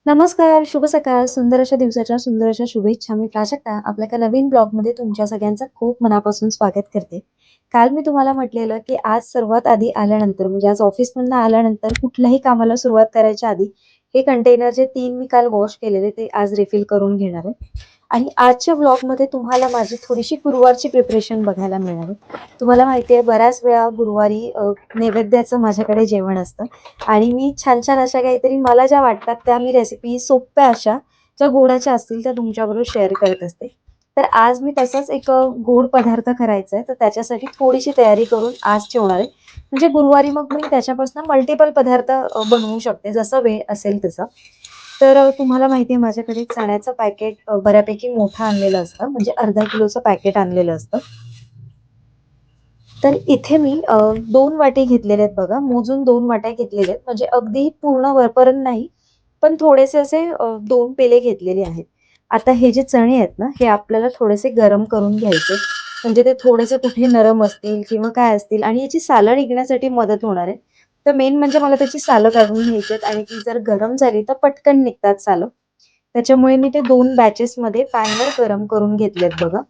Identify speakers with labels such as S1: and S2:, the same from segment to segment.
S1: नमस्कार, शुभ सकाळ. सुंदर अशा दिवसाच्या सुंदर अशा शुभेच्छा. मी प्राजक्ता आपल्या एका नवीन ब्लॉगमध्ये तुमच्या सगळ्यांचं खूप मनापासून स्वागत करते. काल मी तुम्हाला म्हटलेलं, की आज सर्वात आधी आल्यानंतर म्हणजे आज ऑफिसमधनं आल्यानंतर कुठल्याही कामाला सुरुवात करायच्या आधी हे कंटेनर जे 3 मी काल वॉश केलेले ते आज रिफिल करून घेणार आहे. आणि आजच्या ब्लॉगमध्ये तुम्हाला माझी थोडीशी गुरुवारची प्रिपरेशन बघायला मिळणार आहे. तुम्हाला माहिती आहे बऱ्याच वेळा गुरुवारी नैवेद्याचं माझ्याकडे जेवण असतं आणि मी छान-छान अशा काहीतरी मला ज्या वाटतात त्या मी रेसिपी सोप्या अशा ज्या गोडाच्या असतील त्या तुमच्याबरोबर शेअर करत असते. तर आज मी तसाच एक गोड पदार्थ करायचा आहे. तर त्याच्यासाठी थोडीशी तयारी करून आज ठेवणार आहे. म्हणजे गुरुवारी मग मी त्याच्यापासून मल्टिपल पदार्थ बनवू शकते जसं वेळ असेल तसं. तर तुम्हाला माहिती आहे माझ्याकडे चण्याचं पॅकेट बऱ्यापैकी मोठं आणलेलं असतं. म्हणजे अर्धा किलोचं पॅकेट आणलेलं असतं. तर इथे मी 2 वाटी घेतलेले आहेत बघा. मोजून 2 वाट्या घेतलेल्या आहेत. म्हणजे अगदी पूर्ण वरपर्यंत नाही, पण थोडेसे असे 2 पेले घेतलेले आहेत. आता हे जे चणे आहेत ना, हे आपल्याला थोडेसे गरम करून घ्यायचे. म्हणजे ते थोडेसे कुठे नरम असतील किंवा काय असतील आणि याची सालं निघण्यासाठी मदत होणार आहे. तर मेन म्हणजे मला त्याची सालं काढून घ्यायची आहेत आणि ती जर गरम झाली तर पटकन निघतात सालं. त्याच्यामुळे मी ते 2 बॅचेसमध्ये पॅनवर गरम करून घेतलेत बघा.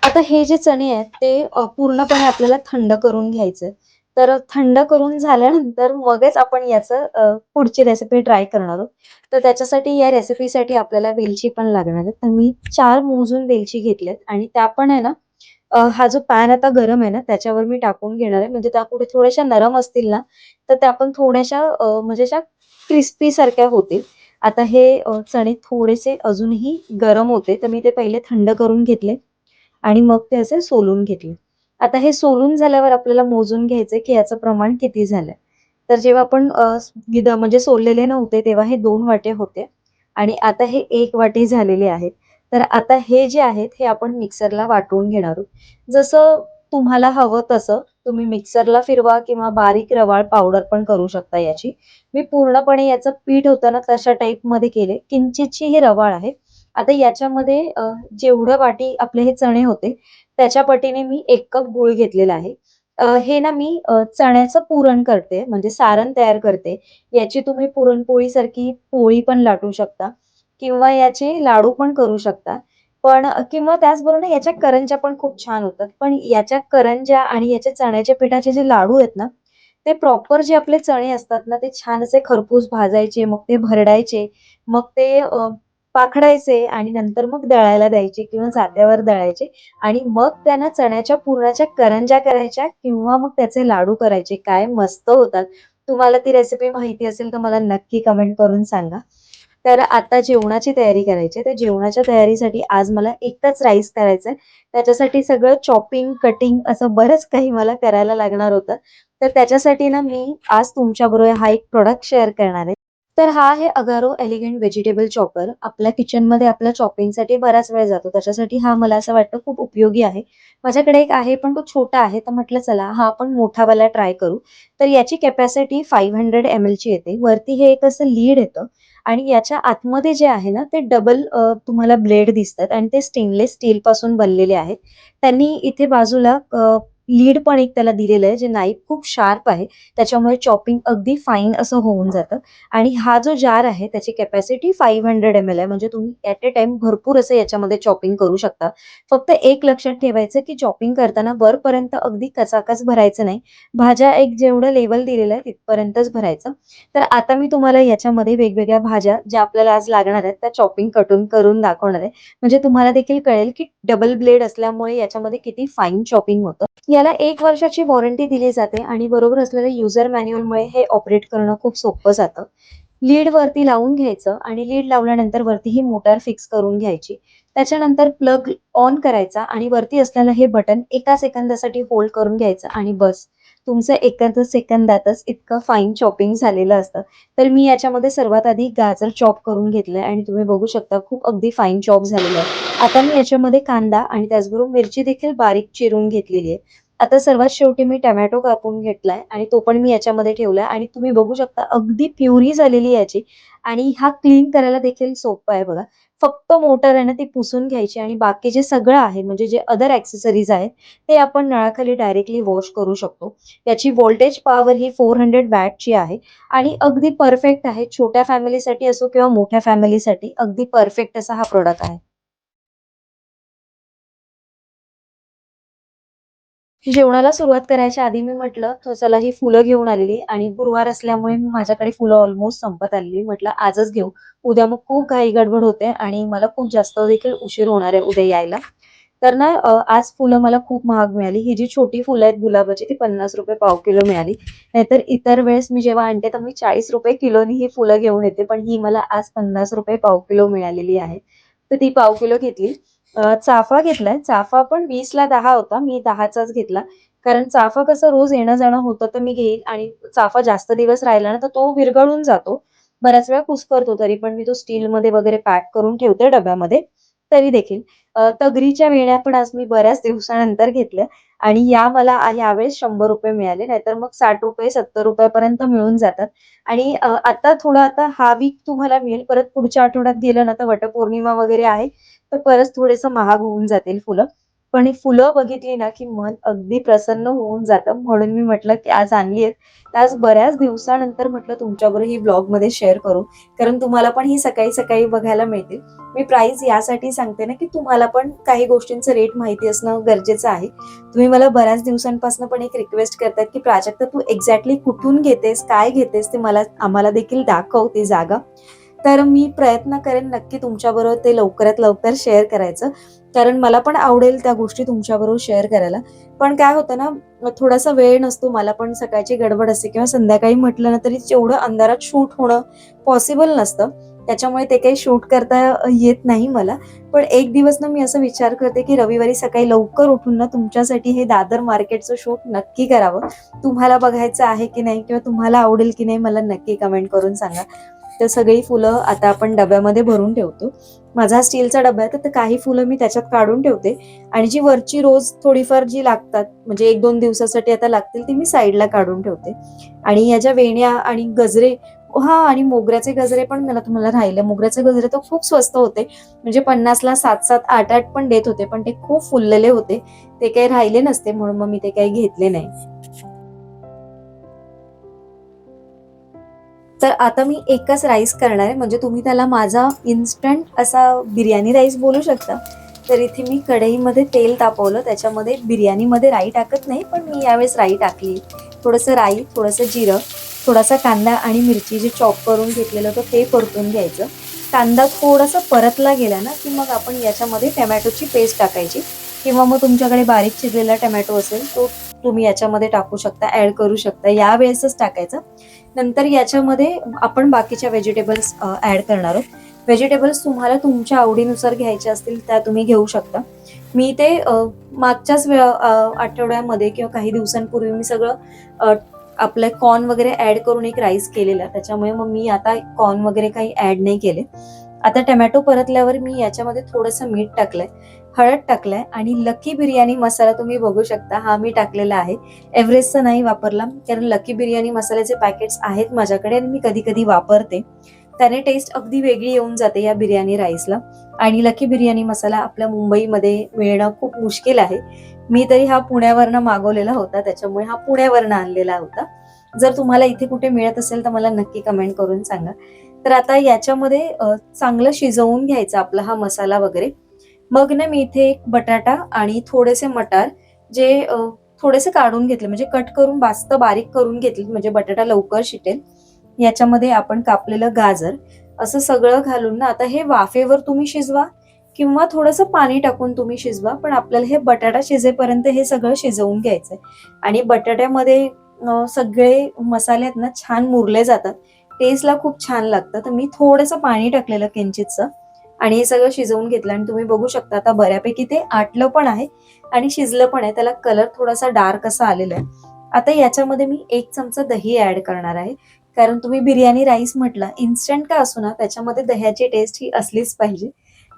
S1: आता हे जे चणे आहेत ते पूर्णपणे आपल्याला थंड करून घ्यायचे. तर थंड करून झाल्यानंतर मगच आपण याचं पुढची रेसिपी ट्राय करणार आहोत. तर त्याच्यासाठी या रेसिपीसाठी आपल्याला वेलची पण लागणार आहे. तर मी 4 मोजून वेलची घेतल्यात आणि त्या पण आहे ना हा जो पॅन आता गरम आहे ना त्याच्यावर मी टाकून घेणार आहे. म्हणजे त्या कुठे थोड्याशा नरम असतील ना, तर त्या पण थोड्याशा म्हणजे अशा क्रिस्पी सारख्या होतील. आता हे चणे थोडेसे अजूनही गरम होते, तर मी ते पहिले थंड करून घेतले. आणि मग ते असे सोलून घेतले. आता हे सोलून झाल्यावर आपल्याला मोजून घ्यायचंय, की याचं प्रमाण किती झालंय. तर जेव्हा आपण म्हणजे सोललेले नव्हते, तेव्हा हे 2 वाटे होते आणि आता हे 1 वाटी झालेले आहेत. तर आता हे जे आहेत, हे आपण मिक्सरला वाटून घेणार आहोत. जसं तुम्हाला हवं तसं तुम्ही मिक्सरला फिरवा किंवा बारीक रवाळ पावडर पण करू शकता याची. मी पूर्णपणे याचं पीठ होतं ना, तशा टाईपमध्ये केले. किंचितशी ही रवाळ आहे. आता याच्यामध्ये जेवढं वाटी आपले हे चणे होते, त्याच्या पटीने मी 1 कप गूळ घेतलेला आहे. हे ना मी चण्याचं पुरण करते, म्हणजे सारण तयार करते. याची तुम्ही पुरणपोळीसारखी पोळी पण लाटू शकता किंवा याचे लाडू पण करू शकता. पण किंवा त्याचबरोबर याच्या करंज्या पण खूप छान होतात. पण याच्या करंज्या आणि याच्या चण्याच्या पिठाचे जे लाडू आहेत ना, ते प्रॉपर जे आपले चणे असतात ना, ते छान असे खरपूस भाजायचे, मग ते भरडायचे, मग ते पाखडायचे आणि नंतर मग दळायला द्यायचे किंवा जात्यावर दळायचे आणि मग त्यांना चण्याच्या पुरणाच्या करंज्या करायच्या किंवा मग त्याचे लाडू करायचे. काय मस्त होतात. तुम्हाला ती रेसिपी माहिती असेल तर मला नक्की कमेंट करून सांगा. तर आता जेवणाची तयारी करायची आहे. तर जेवणाच्या तयारीसाठी आज मला एकच राईस करायचा आहे. त्याच्यासाठी सगळं चॉपिंग, कटिंग असं बरंच काही मला करायला लागणार होतं. तर त्याच्यासाठी ना मी आज तुमच्याबरोबर हा एक प्रॉडक्ट शेअर करणार आहे. तर हा आहे अगारो एलिगंट व्हेजिटेबल चॉपर. आपल्या किचनमध्ये आपल्या चॉपिंगसाठी बराच वेळ जातो. त्याच्यासाठी हा मला असं वाटतं खूप उपयोगी आहे. माझ्याकडे एक आहे, पण तो छोटा आहे. तर म्हटलं चला हा आपण मोठावाला ट्राय करू. तर याची कॅपॅसिटी 500 ml येते. वरती हे एक असं लीड येतं आणि याच्या आतमध्ये जे आहे ना, ते डबल तुम्हाला ब्लेड दिसतात आणि ते स्टेनलेस स्टीलपासून बनलेले आहेत. त्यांनी इथे बाजूला लीड पण एक त्याला दिलेलं आहे, जे नाईफ खूप शार्प आहे. त्याच्यामुळे चॉपिंग अगदी फाईन असं होऊन जातं. आणि हा जो जार आहे त्याची कॅपॅसिटी 500 ml आहे. म्हणजे तुम्ही ॲट अ टाईम भरपूर असं याच्यामध्ये चॉपिंग करू शकता. फक्त एक लक्षात ठेवायचं, की चॉपिंग करताना वरपर्यंत अगदी कचाकच भरायचं नाही. भाज्या एक जेवढं लेव्हल दिलेलं आहे तिथपर्यंतच भरायचं. तर आता मी तुम्हाला याच्यामध्ये वेगवेगळ्या भाज्या ज्या आपल्याला आज लागणार आहेत, त्या चॉपिंग कटून करून दाखवणार आहे. म्हणजे तुम्हाला देखील कळेल, की डबल ब्लेड असल्यामुळे याच्यामध्ये किती फाईन चॉपिंग होतं. याला 1 वर्षाची वॉरंटी दिली जाते आणि बरोबर असलेल्या युजर मॅन्युअलमुळे हे ऑपरेट करणं खूप सोपं जातं. लीड वरती लावून घ्यायचं आणि लीड लावल्यानंतर वरती ही मोटार फिक्स करून घ्यायची. त्याच्यानंतर प्लग ऑन करायचा आणि वरती असलेलं हे बटन एका सेकंदासाठी होल्ड करून घ्यायचं आणि बस. तुमचं एकाच सेकंदातच इतकं फाईन चॉपिंग झालेलं असतं. तर मी याच्यामध्ये सर्वात आधी गाजर चॉप करून घेतलंय आणि तुम्ही बघू शकता खूप अगदी फाईन चॉप झालेलं आहे. आता मी याच्यामध्ये कांदा आणि त्याचबरोबर मिरची देखील बारीक चिरून घेतलेली आहे. आता सर्वात शेवटी मी टोमॅटो कापून घेतलाय आणि तो पण मी याच्यामध्ये ठेवलाय आणि तुम्ही बघू शकता अगदी प्युरी झालेली आहे याची आणि हा क्लीन करायला देखील सोपा आहे बघा. फक्त मोटर आहे ना ती पुसून घ्यायची आणि बाकी जे सगळं आहे म्हणजे जे अदर एक्सेसरीज आहेत ते आपण नळाखाली डायरेक्टली वॉश करू शकतो. याची व्होल्टेज पॉवर ही 400 वॅटची आहे आणि अगदी परफेक्ट आहे. छोट्या फॅमिलीसाठी असो किंवा मोठ्या फॅमिलीसाठी अगदी परफेक्ट असा हा प्रॉडक्ट आहे. जेवणाला सुरुवात करायच्या आधी मी म्हटलं, तर चला ही फुलं घेऊन आलेली आणि गुरुवार असल्यामुळे माझ्याकडे फुलं ऑलमोस्ट संपत आलेली. म्हटलं आजच घेऊ. उद्या मग खूप घाई-गडबड होते आणि मला खूप जास्त देखील उशीर होणार आहे उद्या यायला. तर ना आज फुलं मला खूप महाग मिळाली. ही जी छोटी फुलं आहेत गुलाबाची ती ₹50 पाव किलो मिळाली. नाहीतर इतर वेळेस मी जेव्हा आणते तर मी ₹40 किलोनी ही फुलं घेऊन येते. पण ही मला आज ₹50 पाव किलो मिळालेली आहे. तर ती पाव किलो घेतली. चाफा घेतलाय. चाफा पण 20ला 10 होता. मी 10चाच घेतला. कारण चाफा कसं रोज येणं-जाणं होतं तर मी घेईल आणि चाफा जास्त दिवस राहिला ना तर तो विरघळून जातो. बऱ्याच वेळा कुस्करतो. तरी पण मी तो स्टीलमध्ये वगैरे पॅक करून ठेवते डब्यामध्ये. तरी देखील तगरीच्या वेण्या पण आज मी बऱ्याच दिवसानंतर घेतल्या आणि या मला यावेळेस ₹100 मिळाले. नाहीतर मग ₹60 ₹70 पर्यंत मिळून जातात. आणि आता थोडं आता हा वीक तुम्हाला मिळेल. परत पुढच्या आठवड्यात गेलं ना तर वटपौर्णिमा वगैरे आहे. तर परत थोडेसं महाग होऊन जातील फुलं. पण ही फुलं बघितली ना, की मन अगदी प्रसन्न होऊन जातं. म्हणून मी म्हटलं, की आज आणली आहेत. तर आज बऱ्याच दिवसानंतर म्हटलं तुमच्याबरोबर ही व्लॉगमध्ये शेअर करू. कारण तुम्हाला पण ही सकाळी-सकाळी बघायला मिळतील. मी प्राईस यासाठी सांगते ना, की तुम्हाला पण काही गोष्टींचं रेट माहिती असणं गरजेचं आहे. तुम्ही मला बऱ्याच दिवसांपासून पण एक रिक्वेस्ट करतायत, की प्राजक्ता तू एक्झॅक्टली कुठून घेतेस, काय घेतेस ते आम्हाला देखील दाखव ती जागा. तर मी प्रयत्न करेन नक्की तुमच्याबरोबर ते लवकरात लवकर शेअर करायचं. कारण मला पण आवडेल त्या गोष्टी तुमच्याबरोबर शेअर करायला. पण काय होतं ना, थोडासा वेळ नसतो. मला पण सकाळची गडबड असते किंवा संध्याकाळी म्हटलं ना, तरी तेवढं अंधारात शूट होणं पॉसिबल नसतं. त्याच्यामुळे ते काही शूट करता येत नाही मला. पण एक दिवस ना मी असा विचार करते, की रविवारी सकाळी लवकर उठून ना तुमच्यासाठी हे दादर मार्केटचं शूट नक्की करावं. तुम्हाला बघायचं आहे की नाही किंवा तुम्हाला आवडेल की नाही मला नक्की कमेंट करून सांगा. तर सगळी फुलं आता आपण डब्यामध्ये भरून ठेवतो. माझा हा स्टीलचा डब्बा आहे, तर काही फुलं मी त्याच्यात काढून ठेवते आणि जी वरची रोज थोडीफार जी लागतात, म्हणजे 1-2 दिवसासाठी आता लागतील, ती मी साईडला काढून ठेवते. आणि ह्या ज्या वेण्या आणि गजरे हां आणि मोगऱ्याचे गजरे पण मला तुम्हाला राहिले. मोगऱ्याचे गजरे तर खूप स्वस्त होते. म्हणजे 50ला 7-7, 8-8 पण देत होते. पण ते खूप फुललेले होते. ते काही राहिले नसते म्हणून मग मी ते काही घेतले नाही. तर आता मी एकच राईस करणार आहे, म्हणजे तुम्ही त्याला माझा इन्स्टंट असा बिर्याणी राईस बोलू शकता. तर इथे मी कढईमध्ये तेल तापवलं, त्याच्यामध्ये बिर्याणीमध्ये राई टाकत नाही, पण मी यावेळेस राई टाकली. थोडंसं राई, थोडंसं जिरं, थोडासा कांदा आणि मिरची जे चॉप करून घेतलेलं होतं ते परतून घ्यायचं. कांदा थोडासा परतला गेला ना, की मग आपण याच्यामध्ये टोमॅटोची पेस्ट टाकायची किंवा मग तुमच्याकडे बारीक चिरलेला टोमॅटो असेल, तो तुम्ही याच्यामध्ये टाकू शकता, ॲड करू शकता. यावेळेसच टाकायचा. नंतर याच्यामध्ये आपण बाकीच्या व्हेजिटेबल्स ॲड करणार आहोत. व्हेजिटेबल्स तुम्हाला तुमच्या आवडीनुसार घ्यायचे असतील त्या तुम्ही घेऊ शकता. मी ते मागच्याच आठवड्यामध्ये किंवा काही दिवसांपूर्वी मी सगळं आपलं कॉर्न वगैरे ॲड करून एक राईस केलेला. त्याच्यामुळे मग मी आता कॉर्न वगैरे काही ॲड नाही केले. आता टोमॅटो परतल्यावर मी याच्यामध्ये थोडंसं मीठ टाकलंय, हळद टाकलाय आणि लकी बिर्याणी मसाला तुम्ही बघू शकता हा मी टाकलेला आहे. एव्हरेस्टचा नाही वापरला कारण लकी बिर्याणी मसाल्याचे पॅकेट्स आहेत माझ्याकडे आणि मी कधी-कधी वापरते. त्याने टेस्ट अगदी वेगळी येऊन जाते या बिर्याणी राईसला आणि लकी बिर्याणी मसाला आपल्या मुंबईमध्ये मिळणं खूप मुश्किल आहे. मी तरी हा पुण्यावरनं मागवलेला होता, त्याच्यामुळे हा पुण्यावरनं आणलेला होता. जर तुम्हाला इथे कुठे मिळत असेल तर मला नक्की कमेंट करून सांगा. तर आता याच्यामध्ये चांगलं शिजवून घ्यायचं आपला हा मसाला वगैरे. मग ना मी इथे एक बटाटा आणि थोडेसे मटार जे थोडेसे काढून घेतले, म्हणजे कट करून बारीक बारीक करून घेतले, म्हणजे बटाटा लवकर शिटेल. याच्यामध्ये आपण कापलेलं गाजर असं सगळं घालून ना आता हे वाफेवर तुम्ही शिजवा किंवा थोडंसं पाणी टाकून तुम्ही शिजवा, पण आपल्याला हे बटाटा शिजेपर्यंत हे सगळं शिजवून घ्यायचंय. आणि बटाट्यामध्ये सगळे मसाले आहेत ना छान मुरले जातात, टेस्टला खूप छान लागतं. तर मी थोडंसं पाणी टाकलेलं किंचितचं आणि हे सगळं शिजवून घेतलं आणि तुम्ही बघू शकता आता बऱ्यापैकी ते आटलं पण आहे आणि शिजलं पण आहे. त्याला कलर थोडासा डार्क असा आलेला आहे. आता याच्यामध्ये मी 1 चमचा दही ऍड करणार आहे, कारण तुम्ही बिर्याणी राईस म्हटला इन्स्टंट का असो ना, त्याच्यामध्ये दह्याची टेस्ट ही असलीच पाहिजे.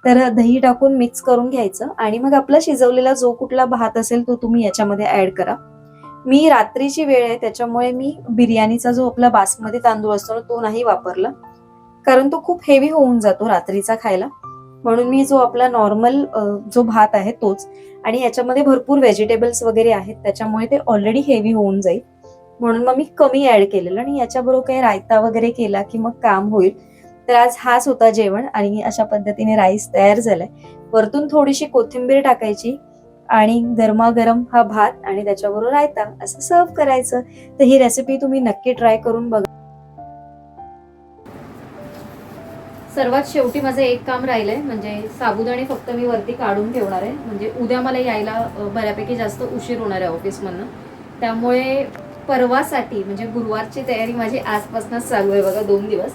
S1: तर दही टाकून मिक्स करून घ्यायचं आणि मग आपला शिजवलेला जो कुठला भात असेल तो तुम्ही याच्यामध्ये ऍड करा. मी रात्रीची वेळ आहे त्याच्यामुळे मी बिर्याणीचा जो आपला बासमती तांदूळ असतो तो नाही वापरला, कारण तो खूप हेवी होऊन जातो रात्रीचा खायला. म्हणून मी जो आपला नॉर्मल जो भात आहे तोच, आणि याच्यामध्ये भरपूर व्हेजिटेबल्स वगैरे आहेत त्याच्यामुळे ते ऑलरेडी हेवी होऊन जाईल, म्हणून मग मी कमी ऍड केलेलं. आणि याच्याबरोबर काही रायता वगैरे केला की मग काम होईल. तर आज हाच होता जेवण आणि अशा पद्धतीने राईस तयार झालाय. वरतून थोडीशी कोथिंबीर टाकायची आणि गरमागरम हा भात आणि त्याच्याबरोबर रायता असं सर्व्ह करायचं. तर ही रेसिपी तुम्ही नक्की ट्राय करून बघा. सर्वात शेवटी माझं एक काम राहिलंय, म्हणजे साबुदाणे फक्त मी वरती काढून ठेवणार आहे, म्हणजे उद्या मला यायला बऱ्यापैकी जास्त उशीर होणार आहे ऑफिसमधनं. त्यामुळे परवासाठी म्हणजे गुरुवारची तयारी माझी आजपासूनच चालू आहे बघा 2 दिवस.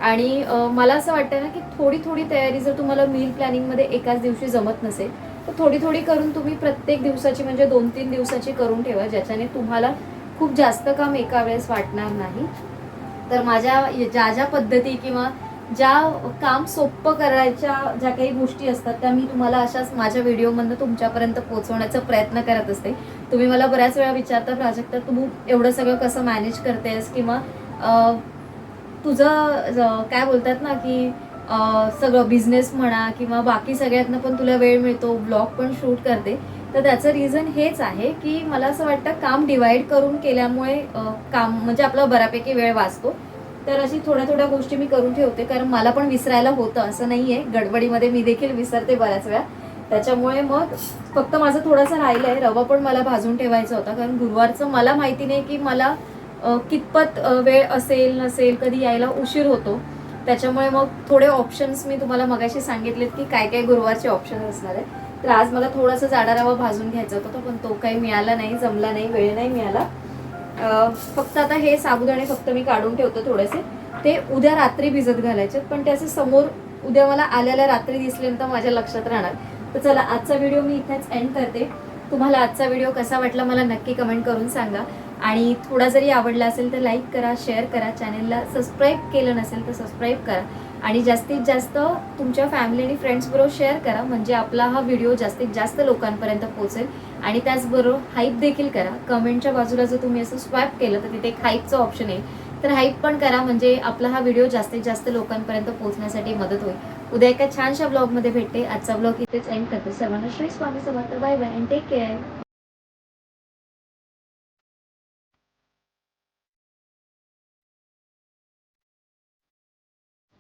S1: आणि मला असं वाटतं ना की थोडी थोडी तयारी जर तुम्हाला मील प्लॅनिंगमध्ये एकाच दिवशी जमत नसेल तर थोडी थोडी करून तुम्ही प्रत्येक दिवसाची म्हणजे 2-3 दिवसाची करून ठेवा, ज्याच्याने तुम्हाला खूप जास्त काम एका वेळेस वाटणार नाही. तर माझ्या ज्या ज्या पद्धती किंवा ज्या काम सोपं करायच्या ज्या काही गोष्टी असतात त्या मी तुम्हाला अशाच माझ्या व्हिडिओमधनं तुमच्यापर्यंत पोहोचवण्याचा प्रयत्न करत असते. तुम्ही मला बऱ्याच वेळा विचारता, प्राजक्ता तू एवढं सगळं कसं मॅनेज करतेस, किंवा तुझं काय बोलतात ना की सगळं बिझनेस म्हणा किंवा बाकी सगळ्यातनं पण तुला वेळ मिळतो, ब्लॉग पण शूट करते. तर त्याचं रिझन हेच आहे की मला असं वाटतं काम डिवाइड करून केल्यामुळे काम म्हणजे आपला बऱ्यापैकी वेळ वाचतो. तर अशी थोड्या थोड्या गोष्टी मी करून ठेवते, कारण मला पण विसरायला होतं, असं नाही आहे. गडबडीमध्ये मी देखील विसरते बऱ्याच वेळा. त्याच्यामुळे मग फक्त माझं थोडंसं राहिलं आहे, रवा पण मला भाजून ठेवायचा होता, कारण गुरुवारचं मला माहिती नाही की मला कितपत वेळ असेल नसेल, कधी यायला उशीर होतो. त्याच्यामुळे मग थोडे ऑप्शन्स मी तुम्हाला मगाशी सांगितलेत की काय काय गुरुवारचे ऑप्शन असणार आहे. तर आज मला थोडासा जाडा रवा भाजून घ्यायचा होता, पण तो काही मिळाला नाही, जमला नाही, वेळ नाही मिळाला. फक्त आता हे साबुदाणे फक्त मी काढून ठेवतो थोडेसे, ते उद्या रात्री भिजत घालायचे, पण त्याचे समोर उद्या मला आल्याला रात्री दिसल्यानंतर माझ्या लक्षात राहणार. तर चला आजचा व्हिडिओ मी इथेच एंड करते. तुम्हाला आजचा व्हिडिओ कसा वाटला मला नक्की कमेंट करून सांगा, आणि थोडा जरी आवडला असेल तर लाईक करा, शेअर करा, चॅनलला सबस्क्राईब केलं नसेल तर सबस्क्राईब करा, आणि जास्तीत जास्त तुमच्या फॅमिली आणि फ्रेंड्सबरोबर शेअर करा, म्हणजे आपला हा व्हिडिओ जास्तीत जास्त लोकांपर्यंत पोहोचेल. आणि त्याचबरोबर हाईप देखील करा. कमेंटच्या बाजूला जर तुम्ही असं स्वॅप केलं तर तिथे एक हाईपचं ऑप्शन आहे, तर हाईप पण करा, म्हणजे आपला हा व्हिडिओ जास्तीत जास्त लोकांपर्यंत पोहोचण्यासाठी मदत होईल. उद्या एका छानशा ब्लॉगमध्ये भेटते. आजचा ब्लॉग इथेच एंड करते. सर्वांना Shri Swami Samarth. Bye bye and take care.